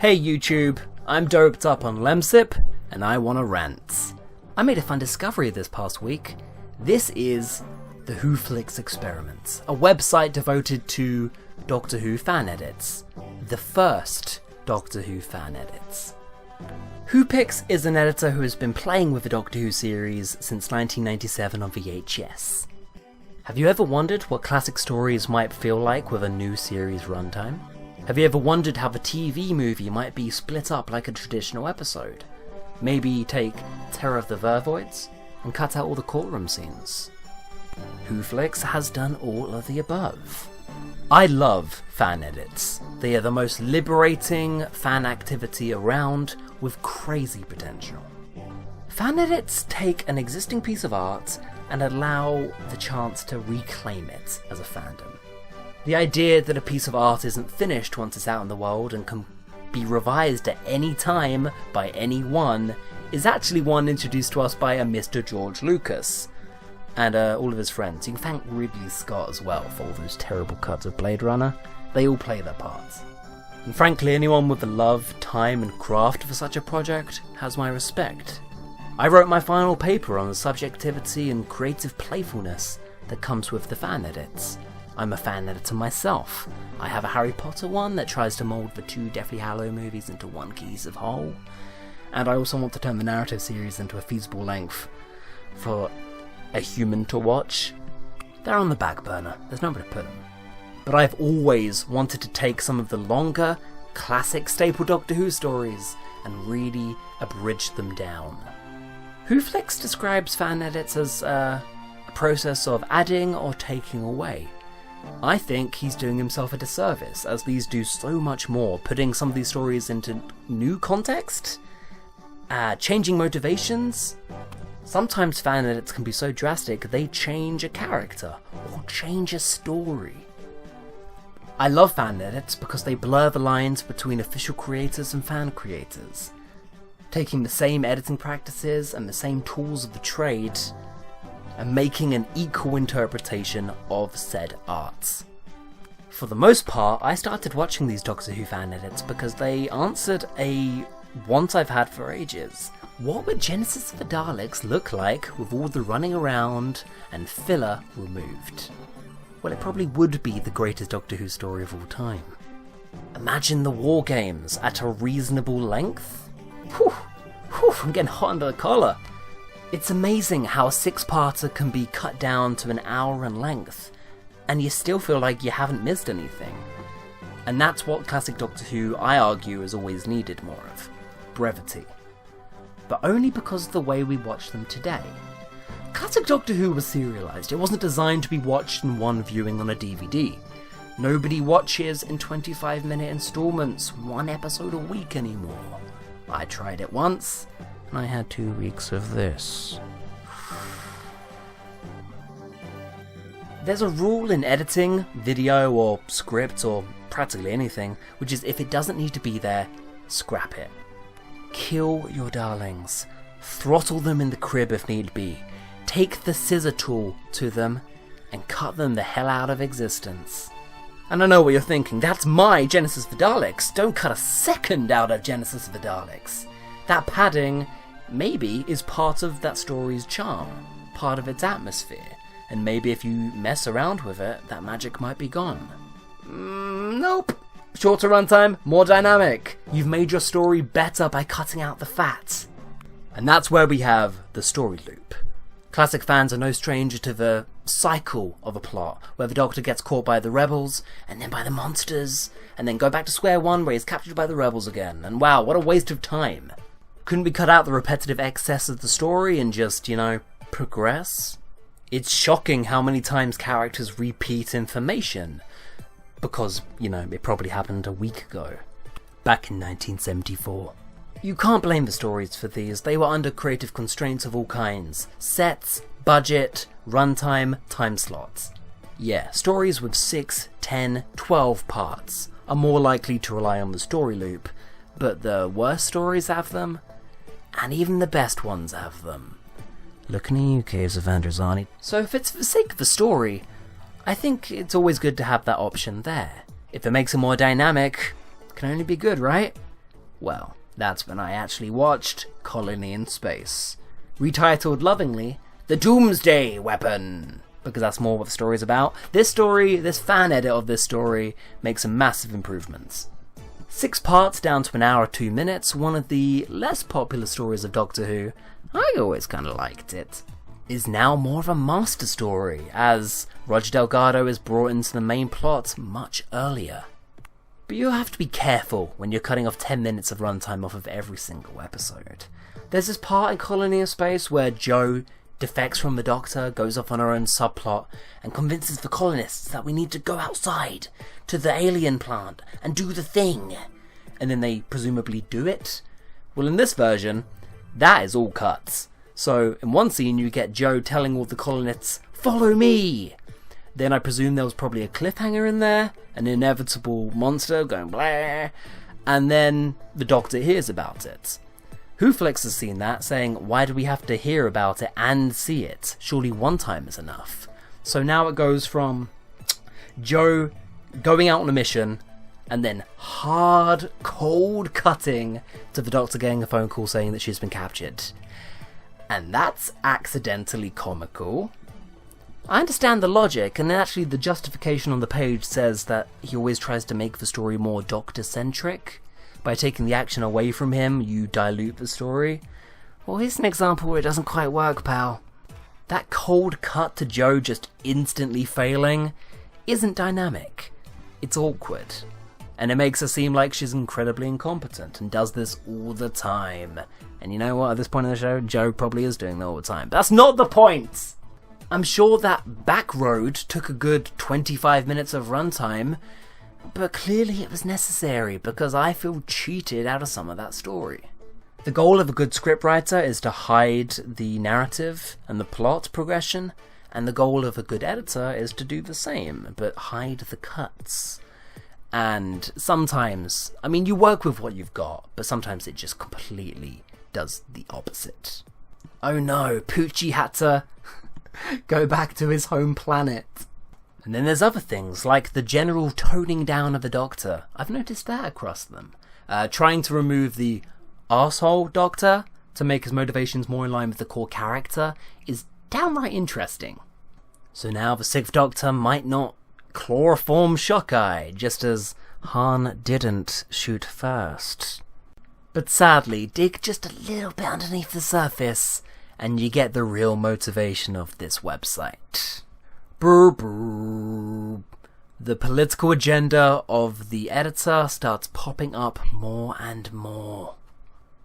Hey YouTube, I'm doped up on Lemsip, and I wanna rant. I made a fun discovery this past week. This is the WhoFlix Experiment, a website devoted to Doctor Who fan edits. The first Doctor Who fan edits. WhoPix is an editor who has been playing with the Doctor Who series since 1997 on VHS. Have you ever wondered what classic stories might feel like with a new series runtime? Have you ever wondered how the TV movie might be split up like a traditional episode? Maybe take Terror of the Vervoids and cut out all the courtroom scenes? WhoFlix has done all of the above. I love fan edits. They are the most liberating fan activity around with crazy potential. Fan edits take an existing piece of art and allow the chance to reclaim it as a fandom. The idea that a piece of art isn't finished once it's out in the world and can be revised at any time by anyone is actually one introduced to us by a Mr. George Lucas and all of his friends. You can thank Ridley Scott as well for all those terrible cuts of Blade Runner. They all play their parts. And frankly, anyone with the love, time and craft for such a project has my respect. I wrote my final paper on the subjectivity and creative playfulness that comes with the fan edits. I'm a fan editor myself. I have a Harry Potter one that tries to mould the two Deathly Hallows movies into one cohesive whole. And I also want to turn the narrative series into a feasible length for a human to watch. They're on the back burner, there's nowhere to put them. But I've always wanted to take some of the longer, classic staple Doctor Who stories and really abridge them down. WhoFlix describes fan edits as a process of adding or taking away. I think he's doing himself a disservice, as these do so much more, putting some of these stories into new context, changing motivations. Sometimes fan edits can be so drastic they change a character or change a story. I love fan edits because they blur the lines between official creators and fan creators, taking the same editing practices and the same tools of the trade and making an equal interpretation of said arts. For the most part, I started watching these Doctor Who fan edits because they answered a want I've had for ages. What would Genesis of the Daleks look like with all the running around and filler removed? Well, it probably would be the greatest Doctor Who story of all time. Imagine the War Games at a reasonable length? Whew, I'm getting hot under the collar. It's amazing how a six-parter can be cut down to an hour in length, and you still feel like you haven't missed anything. And that's what classic Doctor Who, I argue, has always needed more of. Brevity. But only because of the way we watch them today. Classic Doctor Who was serialised. It wasn't designed to be watched in one viewing on a DVD. Nobody watches in 25-minute instalments, one episode a week anymore. I tried it once, and I had 2 weeks of this. There's a rule in editing, video or script or practically anything, which is if it doesn't need to be there, scrap it. Kill your darlings. Throttle them in the crib if need be. Take the scissor tool to them and cut them the hell out of existence. And I know what you're thinking, that's my Genesis of the Daleks. Don't cut a second out of Genesis of the Daleks. That padding maybe is part of that story's charm, part of its atmosphere, and maybe if you mess around with it, that magic might be gone. Nope. Shorter runtime, more dynamic. You've made your story better by cutting out the fat. And that's where we have the story loop. Classic fans are no stranger to the cycle of a plot, where the Doctor gets caught by the rebels, and then by the monsters, and then go back to square one where he's captured by the rebels again. And wow, what a waste of time. Couldn't we cut out the repetitive excess of the story and just, progress? It's shocking how many times characters repeat information. Because, it probably happened a week ago. Back in 1974. You can't blame the stories for these. They were under creative constraints of all kinds. Sets, budget, runtime, time slots. Yeah, stories with 6, 10, 12 parts are more likely to rely on the story loop, but the worst stories have them, and even the best ones have them. Looking at you, Caves of Androzani. So if it's for the sake of the story, I think it's always good to have that option there. If it makes it more dynamic, it can only be good, right? Well, that's when I actually watched Colony in Space, retitled lovingly, The Doomsday Weapon, because that's more what the story's about. This fan edit of this story makes some massive improvements. 6 parts down to an hour 2 minutes, one of the less popular stories of Doctor Who, I always kind of liked it, is now more of a master story, as Roger Delgado is brought into the main plot much earlier. But you have to be careful when you're cutting off 10 minutes of runtime off of every single episode. There's this part in Colony of Space where Jo defects from the Doctor, goes off on her own subplot, and convinces the colonists that we need to go outside to the alien plant and do the thing. And then they presumably do it. Well, in this version, that is all cuts. So, in one scene you get Jo telling all the colonists, "Follow me!" Then I presume there was probably a cliffhanger in there, an inevitable monster going blah, and then the Doctor hears about it. Whoflix has seen that, saying, why do we have to hear about it and see it? Surely one time is enough. So now it goes from Jo going out on a mission, and then hard, cold cutting to the Doctor getting a phone call saying that she's been captured. And that's accidentally comical. I understand the logic, and actually the justification on the page says that he always tries to make the story more Doctor-centric. By taking the action away from him, you dilute the story. Well, here's an example where it doesn't quite work, pal. That cold cut to Jo just instantly failing isn't dynamic. It's awkward. And it makes her seem like she's incredibly incompetent and does this all the time. And you know what, at this point in the show, Jo probably is doing that all the time. But that's not the point! I'm sure that back road took a good 25 minutes of runtime, but clearly it was necessary because I feel cheated out of some of that story. The goal of a good scriptwriter is to hide the narrative and the plot progression, and the goal of a good editor is to do the same, but hide the cuts. And sometimes, I mean, you work with what you've got, but sometimes it just completely does the opposite. Oh no, Poochie had to go back to his home planet. And then there's other things, like the general toning down of the Doctor. I've noticed that across them. Trying to remove the arsehole Doctor to make his motivations more in line with the core character is downright interesting. So now the 6th Doctor might not chloroform Shockeye, just as Han didn't shoot first. But sadly, dig just a little bit underneath the surface, and you get the real motivation of this website. Brr, brr. The political agenda of the editor starts popping up more and more.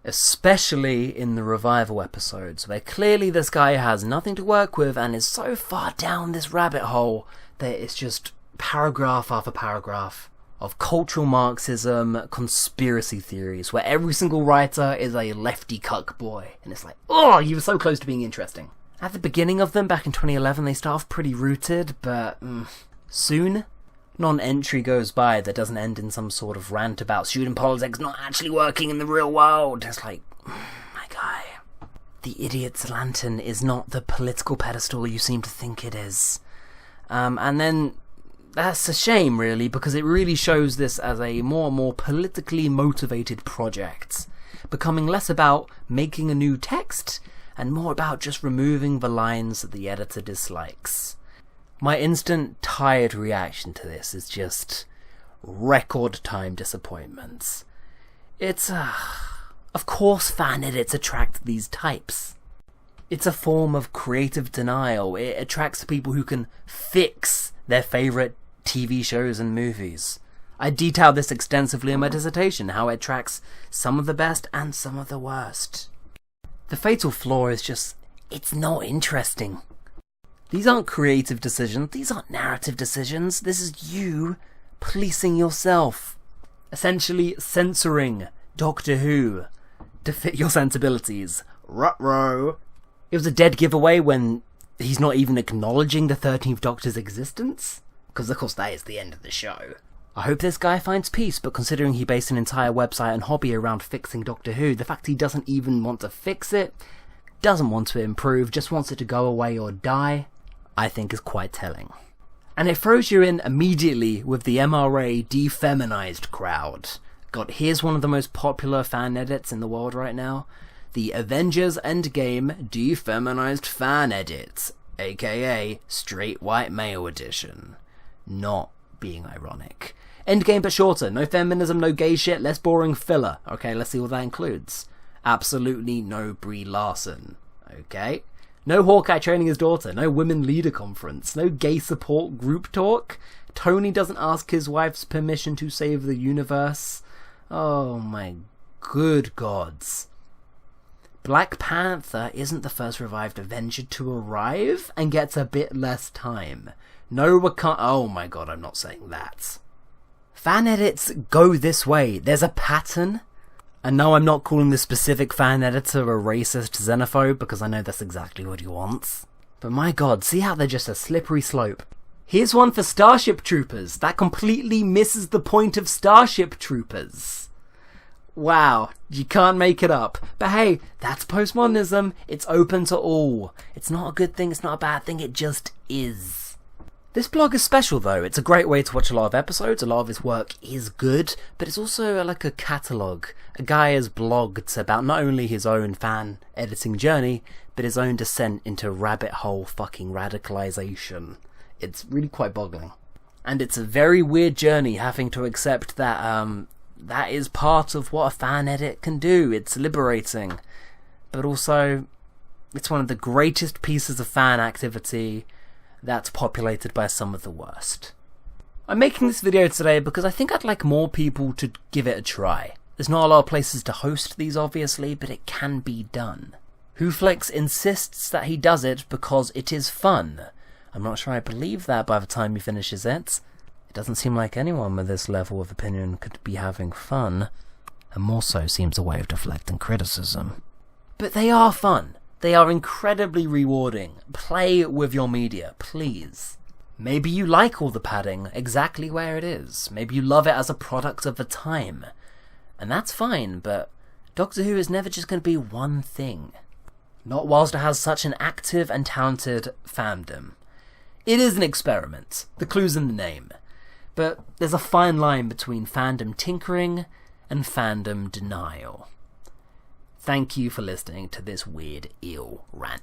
Especially in the revival episodes, where clearly this guy has nothing to work with and is so far down this rabbit hole that it's just paragraph after paragraph of cultural Marxism conspiracy theories, where every single writer is a lefty cuck boy, and it's like, oh, you were so close to being interesting. At the beginning of them, back in 2011, they start off pretty rooted, but soon, not an entry goes by that doesn't end in some sort of rant about student politics not actually working in the real world. It's like, my guy, the idiot's lantern is not the political pedestal you seem to think it is. And then that's a shame, really, because it really shows this as a more and more politically motivated project, becoming less about making a new text and more about just removing the lines that the editor dislikes. My instant tired reaction to this is just record time disappointments. It's of course fan edits attract these types. It's a form of creative denial. It attracts people who can fix their favourite TV shows and movies. I detail this extensively in my dissertation, how it attracts some of the best and some of the worst. The fatal flaw is just, it's not interesting. These aren't creative decisions, these aren't narrative decisions, this is you policing yourself. Essentially censoring Doctor Who to fit your sensibilities. Ruh-roh. It was a dead giveaway when he's not even acknowledging the 13th Doctor's existence, because of course that is the end of the show. I hope this guy finds peace, but considering he based an entire website and hobby around fixing Doctor Who, the fact he doesn't even want to fix it, doesn't want to improve, just wants it to go away or die, I think is quite telling. And it throws you in immediately with the MRA defeminized crowd, God, here's one of the most popular fan edits in the world right now. The Avengers Endgame Defeminized Fan Edit, aka Straight White Male Edition. Not being ironic. Endgame but shorter, no feminism, no gay shit, less boring filler. Okay, let's see what that includes. Absolutely no Brie Larson. Okay. No Hawkeye training his daughter, no women leader conference, no gay support group talk. Tony doesn't ask his wife's permission to save the universe. Oh my good gods. Black Panther isn't the first revived Avenger to arrive and gets a bit less time. No Wakanda. Oh my god, I'm not saying that. Fan edits go this way. There's a pattern. And no, I'm not calling this specific fan editor a racist xenophobe because I know that's exactly what he wants. But my god, see how they're just a slippery slope. Here's one for Starship Troopers. That completely misses the point of Starship Troopers. Wow, you can't make it up. But hey, that's postmodernism. It's open to all. It's not a good thing, it's not a bad thing, it just is. This blog is special though. It's a great way to watch a lot of episodes. A lot of his work is good, but it's also like a catalogue. A guy has blogged about not only his own fan editing journey, but his own descent into rabbit hole fucking radicalization. It's really quite boggling. And it's a very weird journey having to accept that that is part of what a fan edit can do. It's liberating. But also, it's one of the greatest pieces of fan activity that's populated by some of the worst. I'm making this video today because I think I'd like more people to give it a try. There's not a lot of places to host these obviously, but it can be done. Whoflix insists that he does it because it is fun. I'm not sure I believe that by the time he finishes it. It doesn't seem like anyone with this level of opinion could be having fun, and more so seems a way of deflecting criticism. But they are fun. They are incredibly rewarding. Play with your media, please. Maybe you like all the padding exactly where it is. Maybe you love it as a product of the time. And that's fine, but Doctor Who is never just going to be one thing. Not whilst it has such an active and talented fandom. It is an experiment. The clue's in the name. But there's a fine line between fandom tinkering and fandom denial. Thank you for listening to this weird eel rant.